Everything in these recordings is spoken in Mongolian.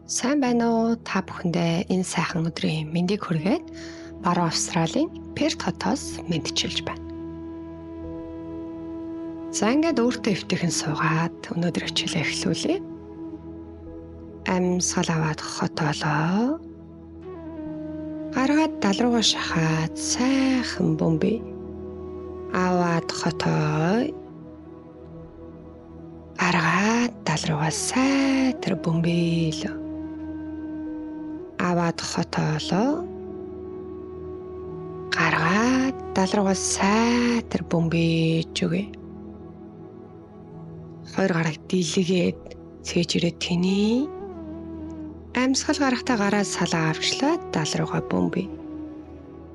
Сайн байна уу? Та бүхэндээ энэ сайхан өдрийн мэндийг хүргээд Баруун Австралийн Перт хотоос мэдчилж байна. За ингээд өөртөө өвтөхэн суугаад өнөөдөр хичээлээ эхлүүлье. Амьсгал аваад хотоолоо. Гаргаад дал руугаа шахаад сайхан бөмбөй аваад хотоо. Гаргаад дал руугаа сайтар бөмбөйлөө. Аваад хотоолоо. Гаргаад дал руугаа сайтар бөмбөйж өгье. Хоёр гараг дийлгээд цээжрээ тэний. Амьсгал гарахтаа гараа салаа авчлаа дал руугаа бөмбөй.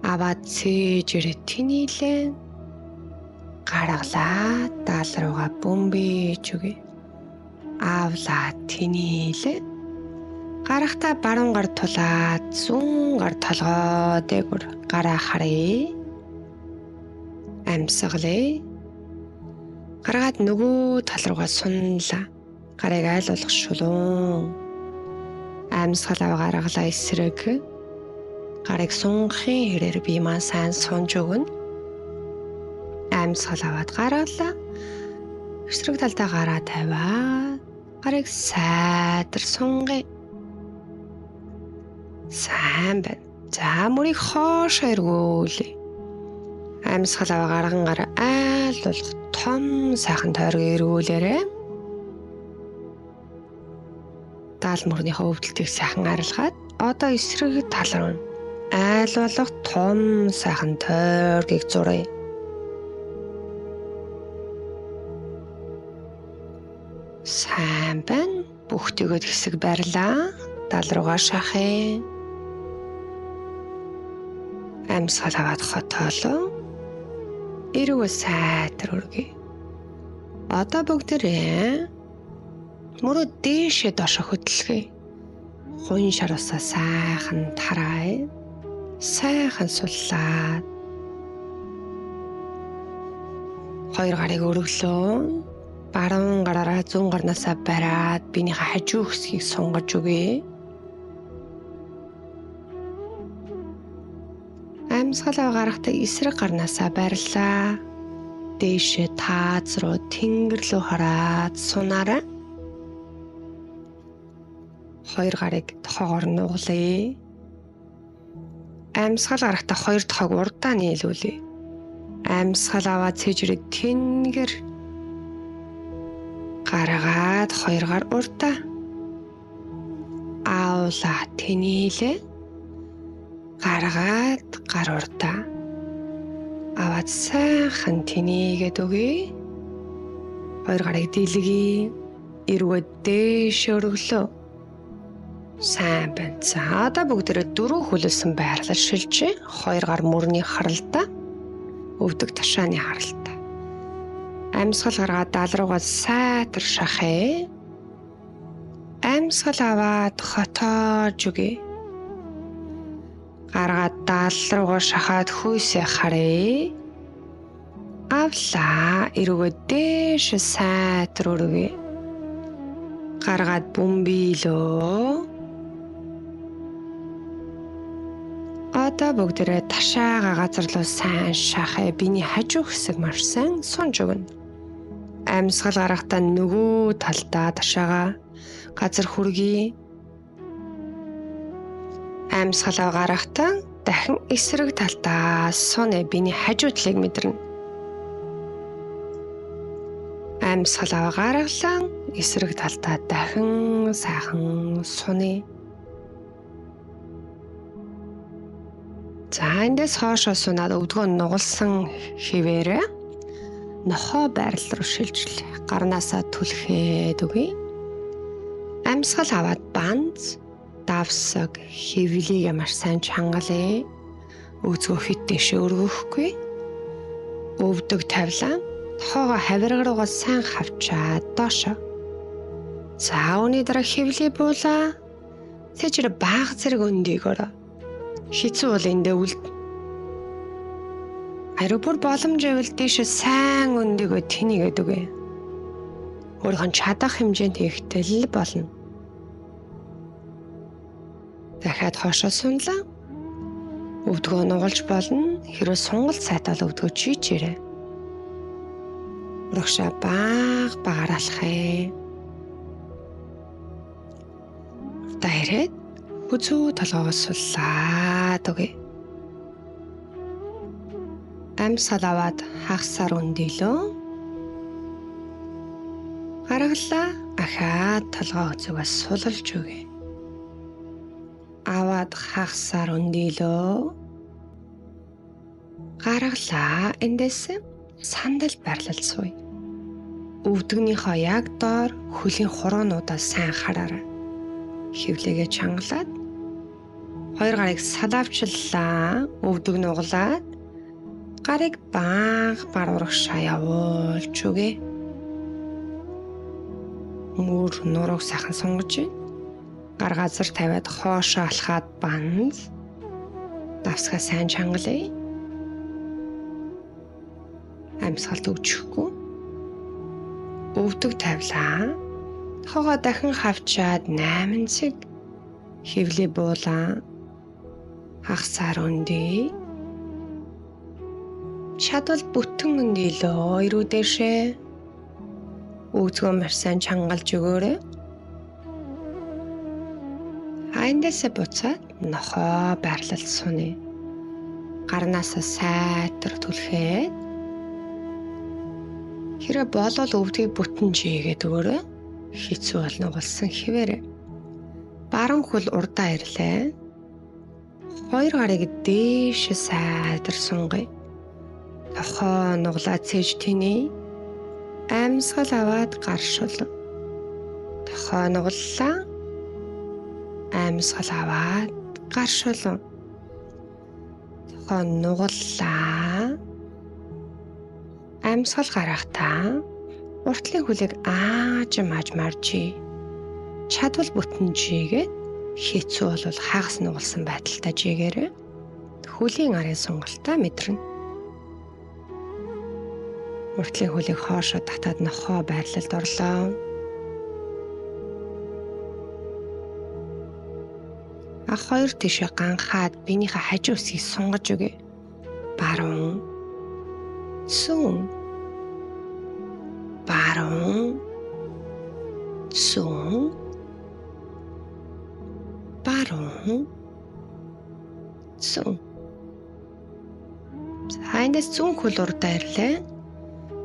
Аваад цээжрээ тэнийлээ. Гаргалаа дал руугаа бөмбөйж өгье. Авлаа тэнийлээ. Гарахтаа баруун гар тулаад зүүн гар толгой дээгүр гараа харъя. Амьсгалээ. Гаргаад нөгөө тал руугаа сунлаа. Гарыг айл болох шулуун. Амьсгал ав гаргалаа эсрэг. Гарыг сунхын хэрээр бие маань сайн сунж өгнө. Амьсгал аваад гаргалаа. Эсрэг талдаа гараа тавиад гарыг сайтар сунгая. Сайн байна. За мөрийг хоошоо эргүүлье. Амьсгал аваа гарган гараа айл болох том сайхан тойрог эргүүлээрэй. Даал мөрнийхөө өвдөлтийг сайхан арилгаад одоо эсрэг тал руу айл болох том сайхан тойргийг зуръя. Сайн байна. Бүх төгөөд хэсэг барилаа. Дал руугаа шахъя. Амьсгал аваад хотоолоо. Эргүү сайтар өргөе. Одоо бүгдээрээ мөрөө дээшээ доош хөдөлгөе. Хойн шараасаа сайхан тараа. Сайхан суллаад. Хоёр гарыг өргөлөө. Баруун гараараа зүүн гарнаасаа бариад биенийхээ хажуу хэсгийг сунгаж өгье. Амьсгал гарахтаа эсрэг гарнаасаа барилаа. Дээшээ тааз руу тэнгэр рүү хараад сунаарай. Хоёр гарыг тохоогоор нуглая. Амьсгал гарахтаа хоёр тохоог урдаа нийлүүлье. Амьсгал аваад цээжрээ тэнгэр гаргаад хоёр гар урдаа. Авлаа тэнийлээ. Гаргаад гар урдаа. Аваад сайхан тэнийгээд өгье. Хоёр гарыг дийлгэе. Эргөө дээш өргөлөө. Сайн байна. За одоо бүгдээрээ дөрөв хүлээсэн байрлал шилжээ. Хоёр гар мөрний харалтаа. Өвдөг ташааны харалтаа. Амьсгал гаргаад дал руугаа сайтар шахъя. Амьсгал аваад хотоож өгье. Гаргаад дал руугаа шахаад хүйсээ харъя. Авлаа эргөө дээш сайтар өргөе. Гаргаад бөмбөйлөө. Одоо бүгдээрээ ташаага газар руу сайн шахъя. Биений хажуу хэсэг маш сайн сунж өгнө. Амьсгал гарахтаа нөгөө талдаа ташаага газар хүргэе. Амьсгал гарахтаа дахин эсрэг талдаа сунэ. Биений хажуу талыг мэдэрнэ. Амьсгал гаргалаа. Эсрэг талдаа дахин сайхан сунэ. За эндээс хоошоо сунаад өвдгөө нугалсан хിവэрэ нохоо байрал руу шилжлээ. Гарнаасаа түлхээд өгье. Амьсгал аваад банз, давсаг, хивлийг маш сайн чангалъя. Өвзгөө хит дэше өргөхгүй. Өвдөг тавилаа. Тоогоо хавирга руугаа сайн хавчаад доошо. За үүний дараа хивлий буулаа. Тэжэр баг зэрэг өндийг ороо. Хитцүү бол эндээ үлд. Харин бүр боломжтой дэше сайн өндөгөө тэнийгээд өгье. Өөрийнхөө чадах хэмжээнд хийхдээ л болно. Дахиад хоошоо сунлаа. Өвдгөө нугалж болно. Хэрэв сонголт сайтай бол өвдгөө чийчээрэй. Урагшаа багаар алхая. Дайрээд хүзүү толгоос суллаад өгье. Амьсгал аваад хагасаар өндөлөө. Гаргалаа. Ахаад толгоо үзүүгээс суллж өгье. Аваад хагасаар өндөлөө. Гаргалаа. Эндээс сандал байрлал сууя. Өвдгөнийхөө яг доор хөлийн хуруунуудаа сайн хараарай. Хөвлөгээ чангалаад хоёр гарыг салаавчлаа. Өвдөг нугалаад гарыг баг урагшаа явуулж өгье. Мөр нурууг сайхан сунгаж байна. Гар газар тавиад хоошоо алхаад банз. Давсгаа сайн чангалъя. Амьсгалд өгчихгүй. Өвдөг тавилаа. Хогоо дахин хавчаад 8 цаг хевлээ буулаа. Хагасаар өндөө. Чадвал бүтэн өндөлөө. Ирүү дэшээ. Өвдгөө маш сайн чангалж өгөөрэй. Хайндаасаа буцаад нохоо байрлал суунэ. Гарнаасаа сайтар түлхээд хэрэг болол өвдгийг бүтэн жигээд өгөөрэй. Хэцүү бол нугалсан хിവэрэ. Баруун хөл урдаа ирлээ. Хоёр гарыг дээш сайдар сунгая. Тохоо нуглаад цээж тэнэ. Амьсгал аваад гаршил. Тохоо нуглаа. Амьсгал аваад гаршил. Тохоо нуглаа. Амьсгал гаргахтаа уртлын хөлийг ааж маржий. Чадвал бүтэн жигээд хэцүү бол хагас нугалсан байдалтай жигээрэй. Хөлийн арын сонголтоо мэдрэнэ. Уртлын хөлийг хоошоо татаад нохоо байрлалд орлоо. Ах хоёр тишээ ганхаад биенийхээ хажуу үсгийг сунгаж өгье. Баруун. Сүүн. Баруун. Сүүн. Баруун. Сүүн. Хайнаас зүүн хөл урдаа ирлээ.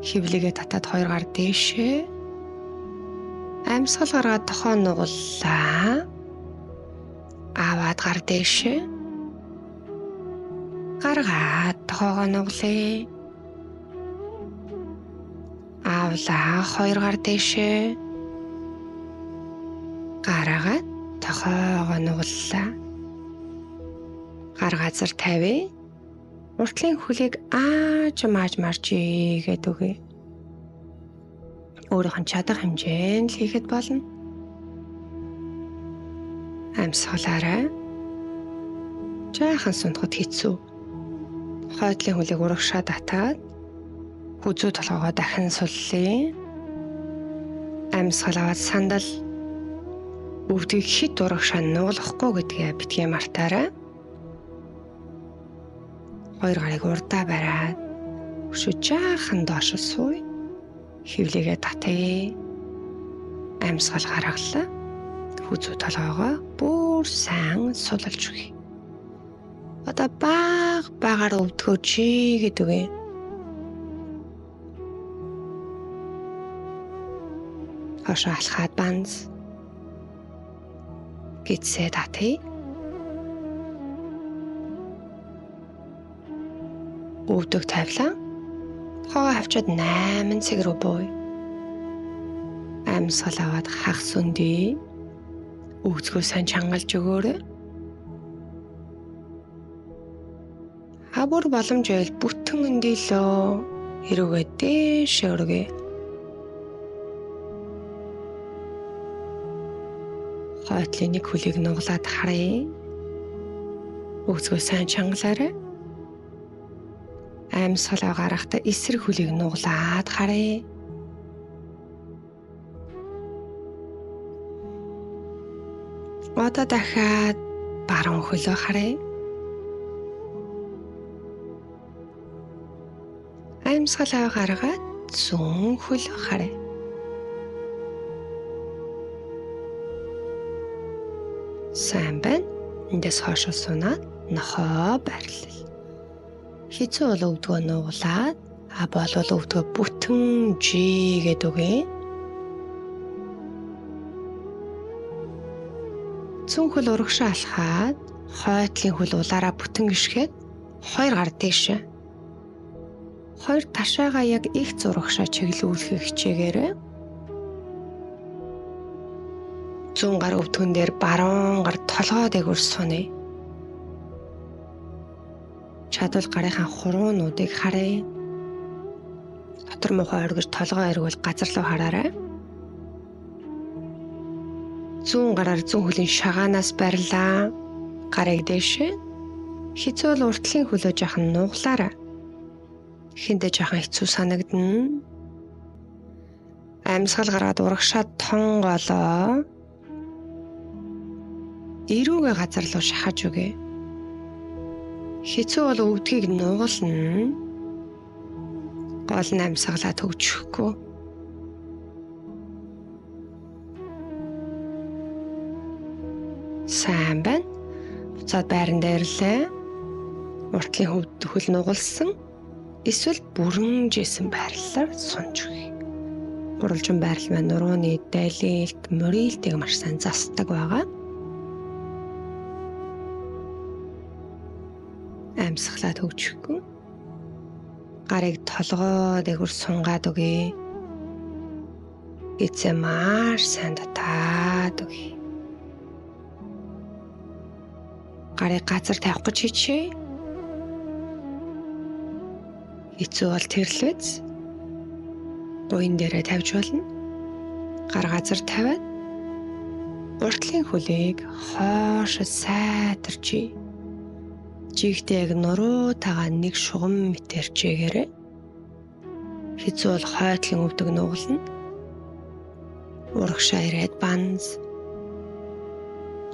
Хевлэгээ татаад хоёр гар дээшээ. Амьсгал гаргаад тохоо нугаллаа. Аваад гар дээшээ. Гаргаад тохоогоо нуглая. Авлаа хоёр гар дээшээ. Гаргаад тохоогоо нугаллаа. Гар газар тавья. Уртлын хөлийг ааж маржийгээд өгье. Өөрийнх нь чадах хэмжээнд хийхэд болно. Амьсгалаарай. Жаахан сундахад хэцүү. Хойдлын хөлийг урагшаа татаад хүзүү толгоогоо дахин суллая. Амьсгал аваад сандал өвдгийг хит урагшаа нугалахгүй гэдгээ битгий мартаарай. Хоёр гарыг урдаа бариад өшөө жаахан доош сууя. Хевлэгээ татъя. Амьсгал гаргалаа. Хүзүү толгоогоо бүр сайн суллж өгье. Одоо багаар өвдгөө чигээд өгье. Хошоо алхаад банз. Гидсээ татъя. Өвдөг тавилаа. Хогоо хавчаад 8 цаг руу бууя. Амьсгал аваад хагас өндөө. Өвдгөө сайн чангалж өгөөрэй. Хабур боломж байвал бүтэн өндөлөө. Хэрвээ дээш өргөе. Хойтлын нэг хөлийг нуглаад харъя. Өвдгөө сайн чангалаарай. Амьсгалаа гаргахдаа эсрэг хөлийг нуглаад харъя. Одоо дахиад баруун хөлөө харъя. Амьсгал аваа гаргаад зүүн хөлөө харъя. Сайн байна. Эндээс хойш сунаад нохоо байрлал. Хэцүү бол өвдгөө нуглаад, болвол өвдгөө бүтэн жи гэдэг үгэй. Зүүн хөл урагшаа алхаад, хойтлын хөл улаараа бүтэн гიშгээд 2 гар дээшээ. 2 ташаагаа яг их зурагшаа чиглүүлэхийг хичээгээрэй. Зүүн гар өвдгөн дээр баруун гар толгой дээгүүр сунъя. Чадвал гарынхаа хуруунуудыг харъя. Дотор мохоо оргиж толгой эргүүл газар руу хараарай. Зүүн гараар зүүн хөлийн шагаанаас барилаа. Гарыг дээшээ. Хэцүү бол уртлын хөлөө жаахан нуглаарай. Эхэндээ жаахан хэцүү санагдана. Амьсгал гараад урагшаад тон голоо. Ирүүгээ газар руу шахаж өгье. Хэцүү бол өвдгийг нугална. Гол нь амьсгалаа төгжихгүй. Сайн байна. Буцаад байранд ирлээ. Уртлын хөл нугалсан. Эсвэл бүрэнжсэн байрлалаар сунж өгье. Гурвалжин байрал маань нурууны дайлилт, мөрөөлтийг маш сайн засдаг байгаа. Амьсгалаа төгжихгүй. Гарыг толгой дээгүүр сунгаад өгье. Эцээ маш сайн татаад өгье. Гарыг газар тавих гэж хичээе. Эцүү бол тэрлвэз. Буян дээрээ тавьж болно. Гар газар тавиад уртлын хөлийг хоош сайтарчий. Жигтэй яг нуруутайгаа нэг шугам мэтэрчээгээрэй. Хэцүү бол хойтлын өвдөг нугална. Урагшаа ирээд банз.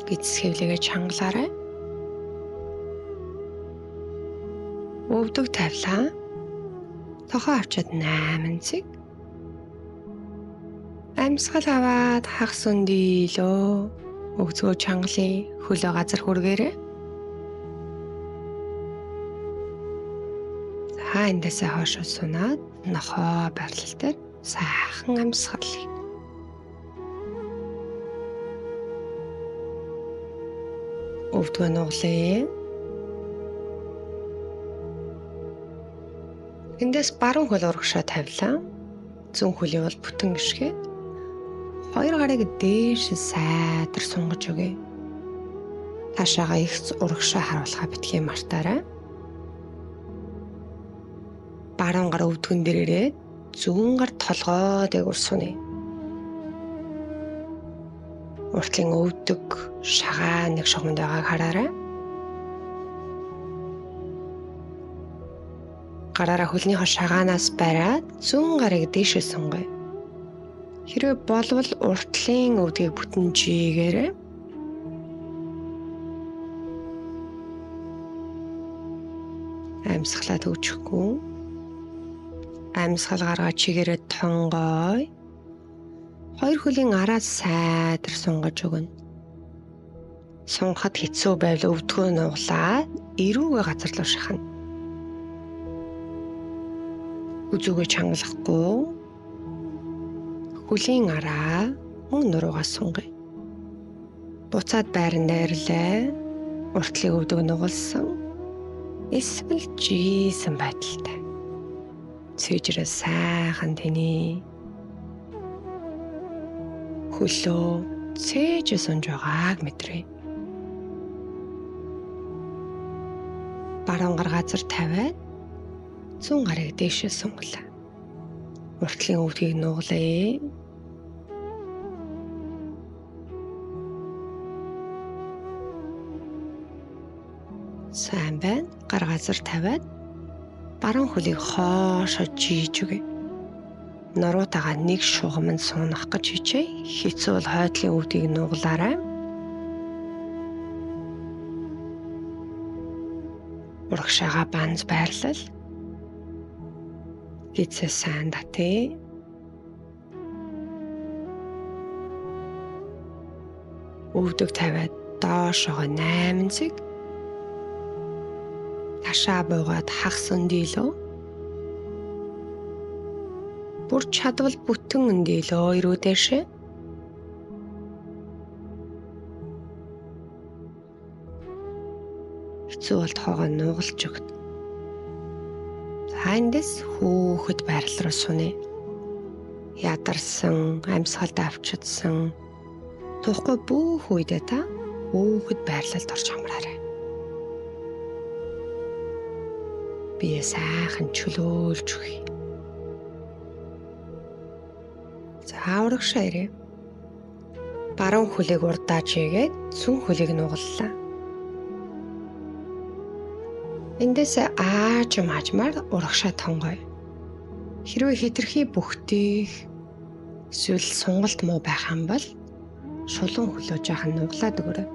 Гидс хэвлэгээ чангалаарай. Өвдөг тавилаа. Тохоо авчаад 8 цэг. Амьсгал аваад хагас өндийлөө. Өгцгөө чангалъя. Хөлөө газар хүргээрэй. Эндээсээ хойш сунаад нохоо байрлал дээр сайхан амьсгалъя. Өвдгөө нуглъя. Эндээс баруун хөл урагшаа тавилаа. Зүүн хөлийг бол бүтэн гიშгээд 2 гарыг дээш сайтар сунгаж өгье. Таашаага их урагшаа харуулхаа битгий мартаарай. Баруун гар өвдгөн дээрээ зүүн гар толгой дээгүүр сунъя. Уртлын өвдөг шагаан нэг шугамд байгааг хараарай. Гараараа хөлнийхөө шагаанаас бариад зүүн гарыг дээшээ сунгая. Хэрвээ болвол уртлын өвдгийг бүтэн жийгээрэй. Амьсгалаа төгжихгүй. Амьсгал гаргаа чигээрээ тонгой. 2 хөлийн араас сайтар сунгаж өгнө. Сунгахад хэцүү байвал өвдгөө нуглаад эрүүгээ газар руу шахна. Үзүүгээ чангалахгүй. Хөлийн араа мөн нуруугаа сунгая. Буцаад байранд ирлээ. Уртлыг өвдөг нугалсан. Эсвэл жийсэн байдалтай. Цэжрээ сайхан тэний. Хөлөө цээж сунж байгааг мэдрээ. Баруун гар газар тавиад зүүн гарыг дээшээ сунгалаа. Уртлын өвдгийг нуглая. Сайн байна. Гар газар тавиад баруун хөлийг хоошоо жийж өгье. Нуруутайгаа нэг шугамд суунах гэж хичээе. Хэцүү бол хойдлын өвдгийг нуглаарай. Урагшаага банз байрлал. Эцээ сайн татъя. Өвдөг тавиад доошоо 8 цэг. Ташаа буугаад хагас өндийлөө. Бүр чадвал бүтэн өндийлөө ирүү дэшээ. Хэцүү бол тоогоо нугалж өгд. Эндээс хүүхэд байрал руу сунэ. Ядарсан, амьсгалд авчидсан. Тухгүй бүх үедээ та хүүхэд байрлалд орж амраарай. Бие сайхан чөлөөлж өгье. За урагшаа ирээ. Баруун хөлийг урдааж игээд зүүн хөлийг нугаллаа. Эндээс аажмаар урагшаа тонгой. Хэрвээ хэтэрхий бүхтийх эсвэл сунгалт муу байх юм бол шулуун хөлөө жаахан нуглаад өгөрэй.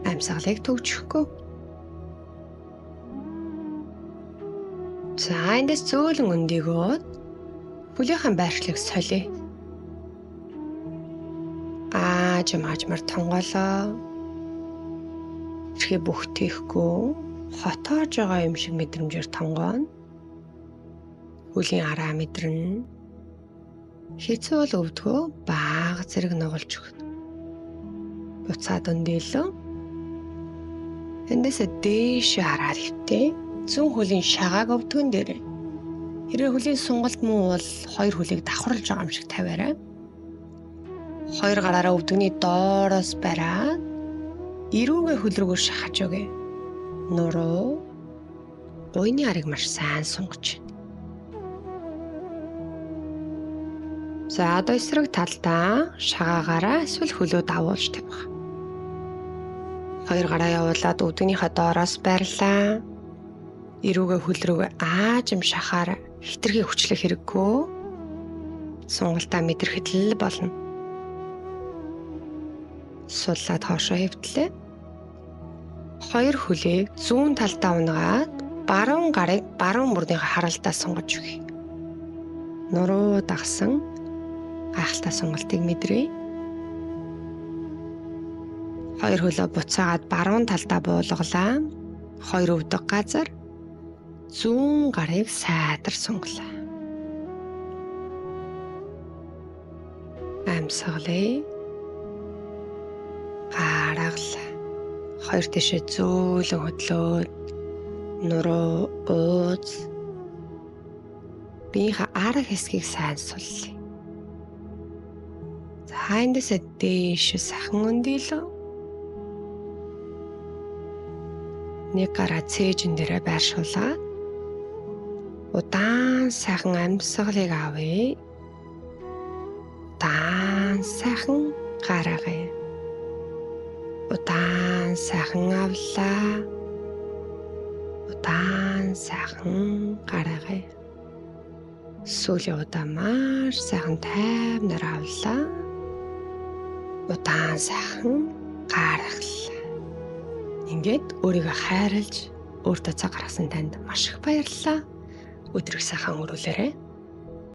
Амьсгалыг төгжихгүй. За эндээс зөөлөн өндийгөөд хөлийнхаа байршлыг солиё. Аажмаар тонголоо. Хэрхий бүхтийхгүй хотоож байгаа юм шиг мэдрэмжээр тонгооно. Хөлийн араа мэдрэн. Хэцүү бол өвдгөө бага зэрэг нугалж өгнө. Буцаад өндийлөө. Эндээс дээш хараад хөвтөө. Зүүн хөлийн шагааг өвдгөн дээр. Хэрвээ хөлийн сунгалт муу бол хоёр хөлийг давхарлаж байгаа юм шиг тавиарай. Хоёр гараараа өвдгөний доороос бараад эрүүгээ хөл рүүгээ шахаж өгье. Нуруу гойны арыг маш сайн сунгаж. За одоо эсрэг талдаа шагаагаараа эсвэл хөлөө давуулж тавих. Хоёр гараа явуулаад өвдгөнийхөө доороос барьлаа. Эрүүгээ хөл рүүгээ аажим шахаар хитрхи хүчлэх хэрэггүй. Сунгалтаа мэдрэхэд л болно. Суллаад хоошоо хэвтлээ. Хоёр хөлийг зүүн талдаа унгаад баруун гарыг баруун мөрнийхөө харалтаа сунгаж өгье. Нуруу дагсан гайхалтай сунгалтыг мэдрээ. Хоёр хөлөө буцаагаад баруун талдаа буулгалаа. Хоёр өвдөг газар зүүн гарыг сайдар сунглаа. Амьсгалыг гаргалаа. Хоёр тишээ зөөлөн хөдлөөд нуруу ууз биеийнхээ арга хэсгийг сайн суллаа. За эндээс дээш сахан өндийлөө. Нэг гараа цээжин дээрээ байршуулаад удаан сайхан амьсгалыг авъя. Удаан сайхан гаргая. Удаан сайхан авлаа. Удаан сайхан гаргая. Сүүлийн удаа маш сайхан тайвнаар авлаа. Удаан сайхан гаргалаа. Ингээд өөрийгөө хайрлаж өөртөө цаг гаргасан танд маш их баярлалаа. Өдрийг сайхан өнгөрүүлээрэй.